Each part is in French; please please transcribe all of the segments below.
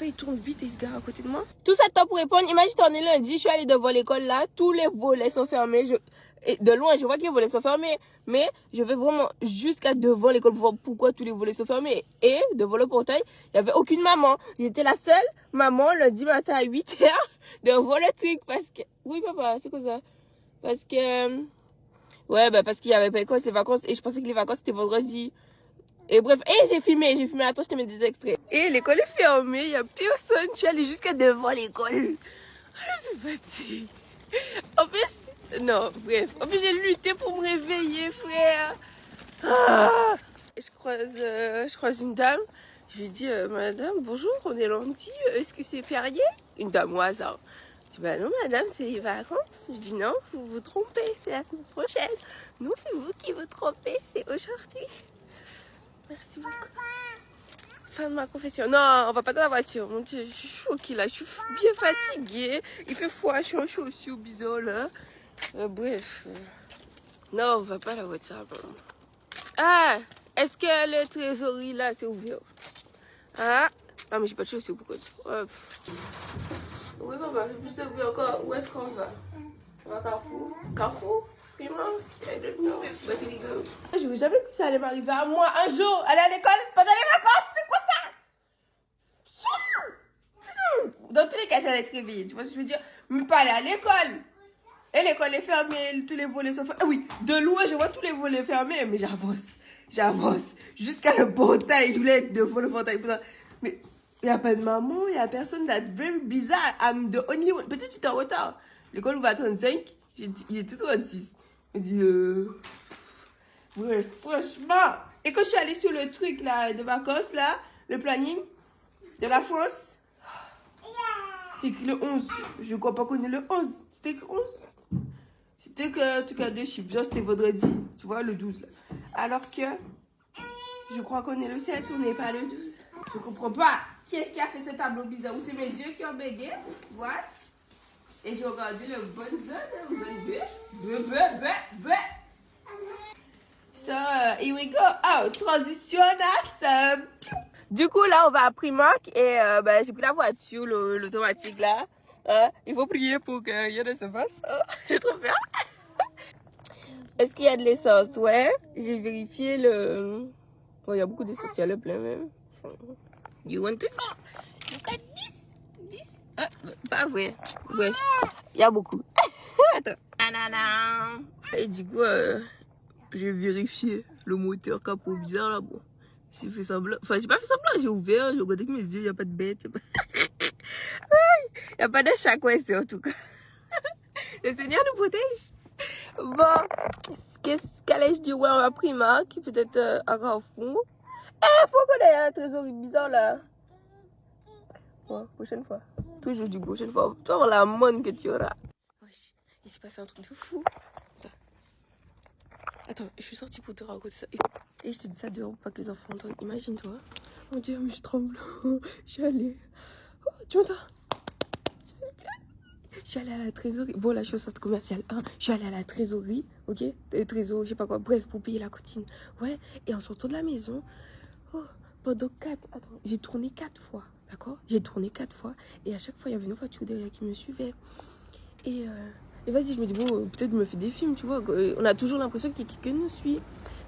Il tourne vite et il se gare à côté de moi. Tout ça temps pour répondre. Imagine, on est lundi, je suis allée devant l'école là, tous les volets sont fermés. Et de loin, je vois que les volets sont fermés. Mais je vais vraiment jusqu'à devant l'école pour voir pourquoi tous les volets sont fermés. Et devant le portail, il n'y avait aucune maman. J'étais la seule maman lundi matin à 8h devant le truc. Parce que... Oui, papa, c'est quoi ça? Parce que... Ouais, bah parce qu'il n'y avait pas école, c'est vacances. Et je pensais que les vacances, c'était vendredi. Et bref, et j'ai filmé, attends, je te mets des extraits. Et l'école est fermée, il n'y a personne, je suis allée jusqu'à devant l'école. Je suis fatiguée. En plus, non, bref, en plus j'ai lutté pour me réveiller, frère. Ah. Et je croise une dame, je lui dis, madame, bonjour, on est lundi, est-ce que c'est férié? Une dame au hasard. Je dis, bah non madame, c'est les vacances. Je dis, non, vous vous trompez, c'est la semaine prochaine. Non, c'est vous qui vous trompez, c'est aujourd'hui. Merci beaucoup. Fin de ma confession. Non, on va pas dans la voiture. Mon Dieu, je suis choquée là. Je suis bien fatiguée. Il fait froid. Je suis en chaussures bizarres là. Bref. Non, on va pas à la voiture. Ah, est-ce que le trésorerie là c'est ouvert? Ah, mais j'ai pas de chaussures. Pourquoi? Oui, papa, j'ai plus de bruit encore. Où est-ce qu'on va? On va à Carrefour. Carrefour? Primark? I don't know. But we go. Je n'aurais jamais cru que ça allait m'arriver à moi un jour. Aller à l'école pendant les vacances. C'est quoi ça? Dans tous les cas, j'allais être réveillée. Tu vois ce que je veux dire? Mais pas aller à l'école. Et l'école est fermée. Tous les volets sont fermés. Ah oui, de loin, je vois tous les volets fermés. Mais j'avance. J'avance. Jusqu'à le portail. Je voulais être devant le portail. Mais il n'y a pas de maman. Il n'y a personne. That's very bizarre. I'm the only one. Peut-être que tu es en retard. L'école ouvre à 35. Il était 36. Il dit, ouais, franchement. Et quand je suis allée sur le truc là, de vacances, là, le planning de la France, c'était écrit le 11. Je ne crois pas qu'on est le 11. C'était écrit 11. C'était que, en tout cas, deux chiffres. Genre, c'était vendredi, tu vois, le 12. Là. Alors que, je crois qu'on est le 7, on n'est pas le 12. Je comprends pas. Qui est-ce qui a fait ce tableau bizarre? Ou c'est mes yeux qui ont bégué? What? Et j'ai regardé le bonne zone, hein, zone B. So, here we go. Oh, transition à du coup, là, on va à Primark et ben, j'ai pris la voiture, l'automatique là. Il faut prier pour que rien ne se passe. Oh, j'ai trop peur. Est-ce qu'il y a de l'essence? Ouais. J'ai vérifié le... Bon, il y a beaucoup d'essence, il y a le plein même. You want to see? You got this? This? Pas vrai. Bref, il y a beaucoup. Attends. Et du coup, j'ai vérifié le moteur capot bizarre là. Bon, j'ai fait semblant. Enfin, j'ai pas fait semblant, j'ai ouvert, j'ai regardé avec mes yeux, il n'y a pas de bête. Il n'y a pas de chat coincé en tout cas. Le Seigneur nous protège. Bon, qu'allais-je dire? Ouais, on va Primark, peut-être à Carrefour. Faut qu'on aille à la trésorerie bizarre là. Ouais, prochaine fois. Toujours du prochaine fois. Tu vas voir la monne que tu auras. Il s'est passé un truc de fou. Attends, je suis sortie pour te raconter ça. Et je te dis ça dehors pour pas que les enfants entendent. Imagine-toi. Mon Dieu, mais je tremble. Je suis allée. Oh, tu m'entends? Je suis allée à la trésorerie. Bon, là, je suis au centre commercial. Je suis allée à la trésorerie, ok? Trésor, je sais pas quoi. Bref, pour payer la cantine. Ouais. Et en sortant de la maison, pendant 4... Attends, j'ai tourné 4 fois. D'accord? J'ai tourné 4 fois. Et à chaque fois, il y avait une voiture derrière qui me suivait. Et vas-y, je me dis, bon, peut-être je me fais des films, tu vois. On a toujours l'impression qu'il y a quelqu'un nous suit.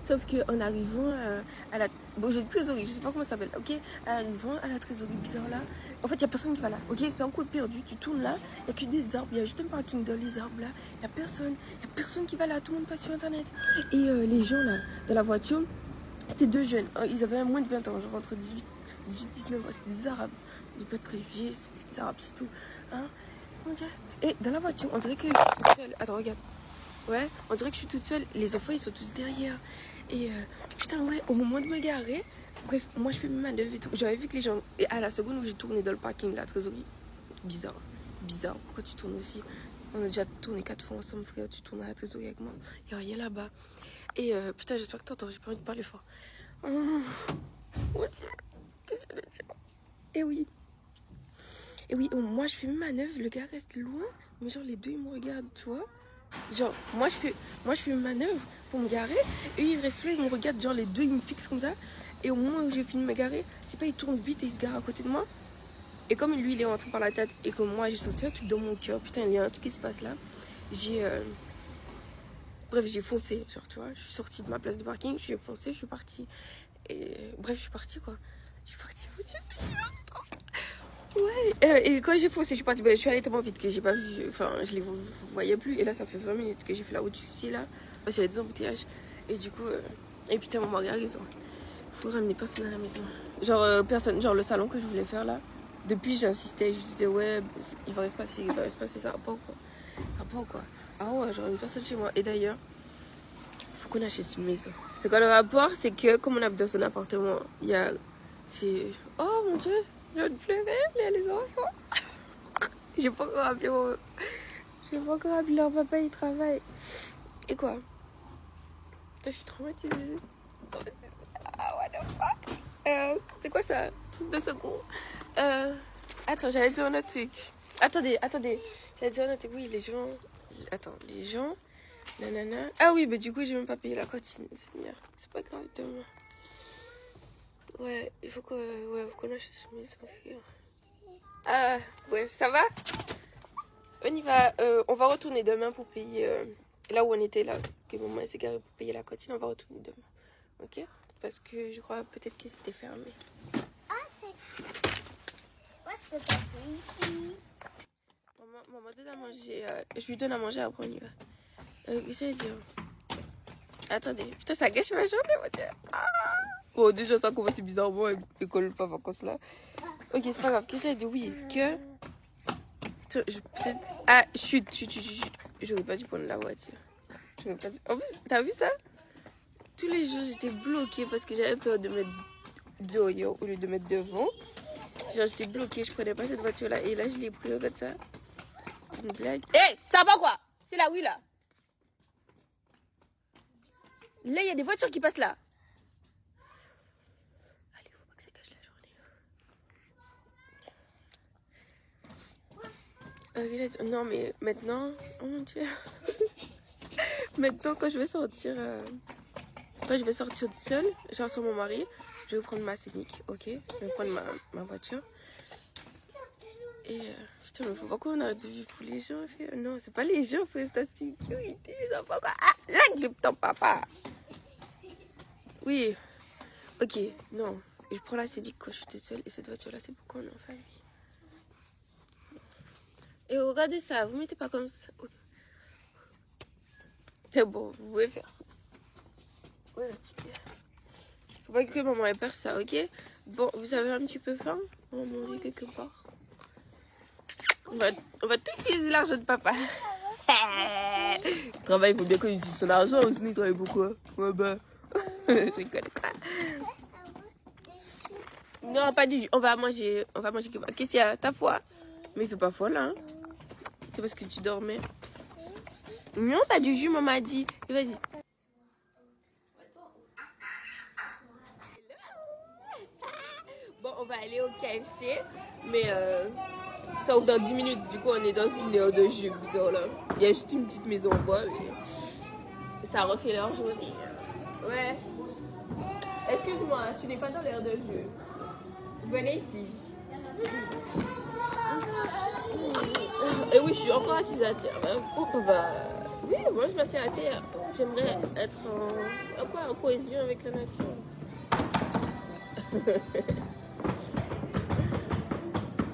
Sauf qu'en arrivant à la... Bon, j'ai une trésorerie, je sais pas comment ça s'appelle, ok? Arrivant à la trésorerie bizarre là, en fait, il n'y a personne qui va là, ok? C'est un coup perdu, tu tournes là, il n'y a que des arbres, il y a juste un parking dans les arbres là. Il n'y a personne qui va là, tout le monde passe sur Internet. Et les gens là, dans la voiture, c'était 2 jeunes. Ils avaient moins de 20 ans, genre entre 18, 19 ans. C'était des Arabes. Il n'y a pas de préjugés, c'était des Arabes, c'est tout. Hein? Et dans la voiture, on dirait que je suis toute seule. Attends, regarde. Ouais, on dirait que je suis toute seule. Les enfants, ils sont tous derrière. Et putain, ouais, au moment de me garer, bref, moi je fais mes manœuvres et tout. J'avais vu que les gens. Et à la seconde où j'ai tourné dans le parking, la trésorerie. Bizarre. Bizarre. Pourquoi tu tournes aussi? On a déjà tourné 4 fois ensemble, frère. Tu tournes à la trésorerie avec moi. Il n'y a rien là-bas. Et putain, j'espère que t'entends. J'ai pas envie de parler fort. Mon Dieu. Qu'est-ce que c'est? Et oui. Et oui, moi je fais mes manœuvres, le gars reste loin, mais genre les deux ils me regardent, tu vois. Genre, moi je fais mes manœuvres pour me garer, et ils restent là, ils me regardent, genre les deux ils me fixent comme ça. Et au moment où j'ai fini de me garer, c'est pas ils tournent vite et ils se garent à côté de moi. Et comme lui, il est rentré par la tête et que moi, j'ai senti un truc dans mon cœur. Putain, il y a un truc qui se passe là. J'ai... Bref, j'ai foncé, genre, tu vois. Je suis sortie de ma place de parking, j'ai foncé, je suis partie. Et bref, je suis partie, quoi. Je suis partie, mon Dieu, c'est ouais. Et quand j'ai foncé, je suis partie. Ben, je suis allée tellement vite que j'ai pas vu... Enfin, je les voyais plus. Et là, ça fait 20 minutes que j'ai fait la route ici, là. Parce qu'il y avait des embouteillages. Et du coup... Et putain, mon mari a raison. Faut ramener personne à la maison. Genre, personne... Genre, le salon que je voulais faire, là. Depuis, j'insistais. Je disais, ouais, il va rien se passer, il va rien se passer. Ça va pas, quoi. Ça va pas, quoi. Ah ouais, genre, une personne chez moi. Et d'ailleurs... Faut qu'on achète une maison. C'est quoi le rapport? C'est que comme on habite dans un appartement, il y a... Oh mon Dieu, je viens de pleurer, il y a les enfants. J'ai pas encore appelé mon... J'ai pas encore appelé leur papa, il travaille. Et quoi? Putain, je suis traumatisée. Ah, what the fuck? C'est quoi ça? Tous de secours. Attends, j'allais dire un autre truc. Attendez. J'allais dire un autre truc. Oui, les gens... Attends, les gens... Nanana. Ah oui, mais du coup, j'ai même pas payé la cantine, Seigneur. C'est pas grave, demain. Ouais, il faut qu'on achète une maison. Ah, bref, ça va? On y va. On va retourner demain pour payer là où on était, là. Que maman s'est garée pour payer la cantine. On va retourner demain. Ok? Parce que je crois peut-être que c'était fermé. Ah, c'est... Moi, je peux passer ici. Maman donne à manger. Je lui donne à manger, après on y va. Qu'est-ce que je veux dire? Attendez, putain, ça gâche ma journée, mon Dieu. Ah. Bon, déjà, ça commence bizarrement, école pas vacances là. Ok, c'est pas grave. Qu'est-ce que j'ai dit? Oui, que. Ah, chut. J'aurais pas dû prendre la voiture. En plus, t'as vu ça? Tous les jours, j'étais bloquée parce que j'avais peur de mettre derrière au lieu de mettre devant. Genre, j'étais bloquée, je prenais pas cette voiture là. Et là, je l'ai pris, regarde ça. C'est une blague. Hé, ça va quoi? C'est là, oui, là. Là, il y a des voitures qui passent là. Allez, faut pas que ça gâche la journée. Non, mais maintenant... Oh mon Dieu. Maintenant, quand je vais sortir... toute seule, genre sans mon mari, je vais prendre ma Scénic, ok? Je vais prendre ma voiture. Et... putain, mais faut pas qu'on arrête de vivre pour les gens. Non, c'est pas les gens, faut ta sécurité. Ah, la grippe, ton papa. Oui, ok, non. Je prends la Scénic quand je suis toute seule et cette voiture-là, c'est pour quand on est en famille. Et regardez ça, vous mettez pas comme ça. C'est bon, vous pouvez faire. Ouais, faut pas que maman ait peur ça, ok? Bon, vous avez un petit peu faim? On va manger quelque part. On va tout utiliser l'argent de papa. Il travaille, il faut bien qu'il utilise son argent, sinon il travaille pourquoi? Ouais bah... Je rigole quoi. Non, pas du jus. On va manger quelque part. Qu'est-ce qu'il y a? Ta foi? Mais il fait pas folle, hein? C'est parce que tu dormais. Non, pas du jus, maman a dit. Vas-y. Bon, on va aller au KFC, mais ça ouvre dans 10 minutes. Du coup, on est dans une heure de jus bizarre là. Il y a juste une petite maison en bois, mais ça refait leur journée. Ouais. Excuse-moi, tu n'es pas dans l'heure de jeu. Venez ici. Et oui, je suis encore assise à terre. Oui, moi je m'assieds à terre. J'aimerais être en cohésion avec la nature.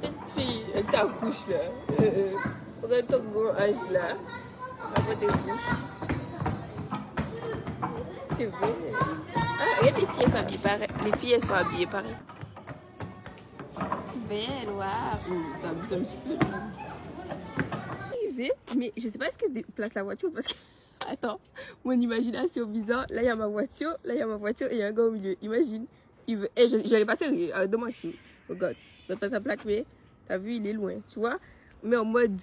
Petite fille, elle t'accouche là. Regarde ton grand âge là. Après tes couches. T'es vrai. Ah, regarde les filles, elles sont habillées pareil. Les filles, elles sont habillées pareil. Belle, waouh. T'as vu ça un petit peu. Mais je sais pas est-ce qu'elle se déplace la voiture parce que... Attends, mon imagination bizarre. Là, il y a ma voiture. Là, il y a ma voiture et il y a un gars au milieu. Imagine. Il veut... Eh, j'allais passer de moitié. Regarde. Je vais passer la plaque, mais t'as vu, il est loin. Tu vois? Mais en mode...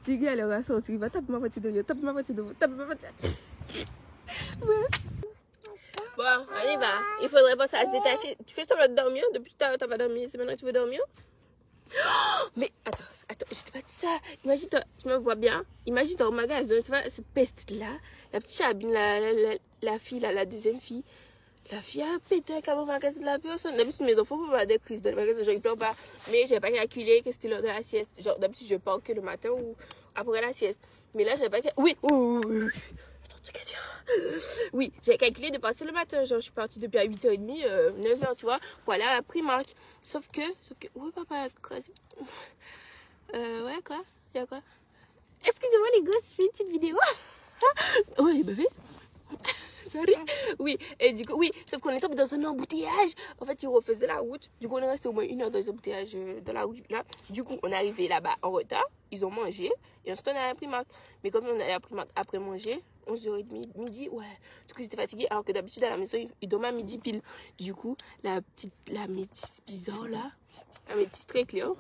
Si le gars, elle aura sorti, il va taper ma voiture derrière. Tape ma voiture devant. Tape ma voiture... Ouais. Bon, on y va. Il faudrait penser à se détacher. Tu fais semblant de dormir. Depuis tout à l'heure, t'as pas dormi. C'est maintenant que tu veux dormir? Oh, mais attends, je t'ai pas dit ça. Imagine, tu me vois bien. Imagine, t'es au magasin, tu vois, cette peste-là. La petite Chabine, la fille, là, la deuxième fille. La fille a pété un câble au magasin de la personne. D'habitude, mes enfants peuvent avoir des crises dans le magasin, genre ils pleurent pas. Mais j'ai pas calculé que c'était l'heure de la sieste. Genre, d'habitude, je pars que le matin ou après la sieste. Mais là, j'ai pas calculé. Oui. Oui, j'ai calculé de partir le matin. Genre, je suis partie depuis à 8h30, 9h, tu vois, pour aller à la Primark. Sauf que. Ouais, papa, quoi? Ouais, quoi? Y'a quoi? Excusez-moi, les gosses, je fais une petite vidéo. Oui, bébé. Sorry. Oui, et du coup, oui, sauf qu'on était dans un embouteillage. En fait, ils refaisaient la route. Du coup, on est resté au moins 1 heure dans les embouteillages de la route là. Du coup, on est arrivé là-bas en retard. Ils ont mangé et ensuite on est allé à la Primark. Mais comme on est allé à la Primark après manger, 11h30, midi, ouais. Du coup, ils étaient fatigués. Alors que d'habitude, à la maison, ils dorment à midi pile. Du coup, la métisse bizarre là, la métisse très claire,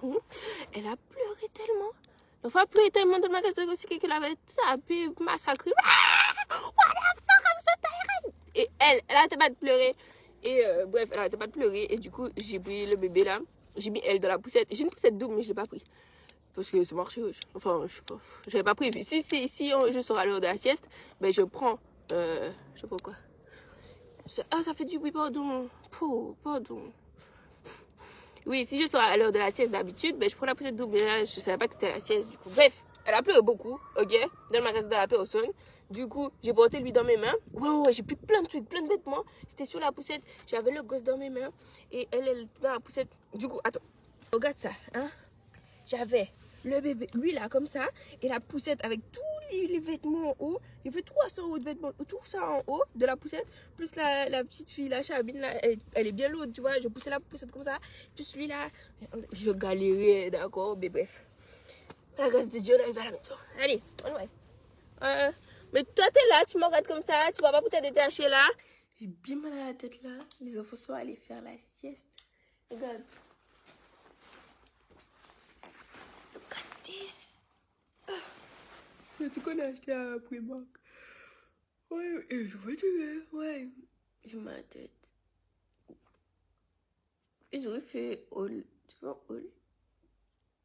elle a pleuré tellement. L'enfant a pleuré tellement dans le magasin aussi qu'elle avait tapé, massacré. Et elle arrêtait pas de pleurer. Et bref, elle arrêtait pas de pleurer. Et du coup, j'ai pris le bébé là. J'ai mis elle dans la poussette. J'ai une poussette double, mais je l'ai pas pris. Parce que c'est marché. Enfin, je sais pas. J'avais pas prévu. Si je sors à l'heure de la sieste, ben je prends. Je sais pas quoi. Ah, ça fait du bruit, pardon. Pardon. Oui, si je sors à l'heure de la sieste d'habitude, ben je prends la poussette double. Mais là, je savais pas que c'était la sieste. Du coup, bref, elle a pleuré beaucoup, ok, dans le magasin de la personne. Du coup, j'ai porté lui dans mes mains. Ouais, j'ai pris plein de trucs, plein de vêtements. C'était sur la poussette. J'avais le gosse dans mes mains. Et elle dans la poussette. Du coup, attends. Regarde ça, hein. J'avais le bébé, lui là, comme ça. Et la poussette avec tous les vêtements en haut. J'ai fait 300 euros de vêtements, tout ça en haut de la poussette. Plus la petite fille, la Chabine, là, elle est bien lourde, tu vois. Je poussais la poussette comme ça. Plus lui là. Je galérais, d'accord. Mais bref. La grâce de Dieu, on arrive à la maison. Allez, on va. Mais toi, t'es là, tu me regardes comme ça, tu vas pas pour te détacher là. J'ai bien mal à la tête là. Les enfants sont allés faire la sieste. Regarde. Look at this. C'est tout qu'on a acheté à Primark. Ouais, et je vais tuer. Ouais. J'ai mal à la tête. Et j'aurais fait all. Tu vois, all.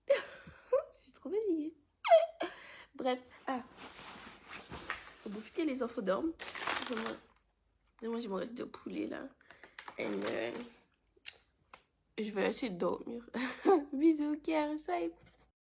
Je suis trop fatiguée. Bref. Faut bouffer, les enfants dorment. Moi, je me reste de poulet là. Et je vais essayer de dormir. Bisous, Kiara, swipe.